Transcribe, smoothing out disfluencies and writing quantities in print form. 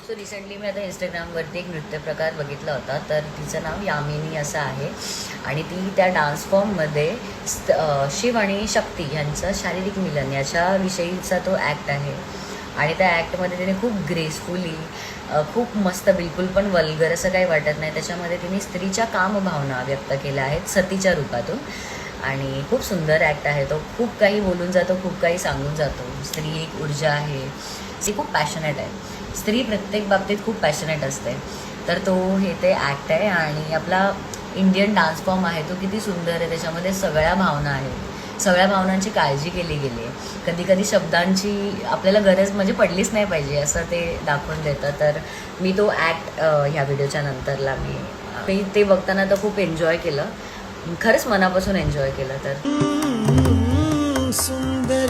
So recently मी आता इंस्टाग्रामवरती एक नृत्य प्रकार बघितला होता, तर तिचं नाव यामिनी असं आहे आणि ती त्या डान्स फॉर्ममध्ये शिव आणि शक्ती यांचं शारीरिक मिलन याच्याविषयीचा तो ॲक्ट आहे आणि त्या ॲक्टमध्ये तिने खूप ग्रेसफुली खूप मस्त, बिलकुल पण वल्गर असं काही वाटत नाही त्याच्यामध्ये, तिने स्त्रीच्या कामभावना व्यक्त केल्या आहेत सतीच्या रूपातून आणि खूप सुंदर ॲक्ट आहे तो. खूप काही बोलून जातो, खूप काही सांगून जातो. स्त्री एक ऊर्जा आहे, ती खूप पॅशनेट आहे. स्त्री प्रत्येक बाबतीत खूप पॅशनेट असते. तर तो हे ते ॲक्ट आहे आणि आपला इंडियन डान्स फॉर्म आहे तो किती सुंदर आहे. त्याच्यामध्ये सगळ्या भावना आहेत, सगळ्या भावनांची काळजी केली गेली आहे. कधी कधी शब्दांची आपल्याला गरज म्हणजे पडलीच नाही पाहिजे असं ते दाखवून देतं. तर मी तो ॲक्ट ह्या व्हिडिओच्या नंतरला मी ते बघताना तर खूप एन्जॉय केलं, खरंच मनापासून एन्जॉय केलं. तर सुंदर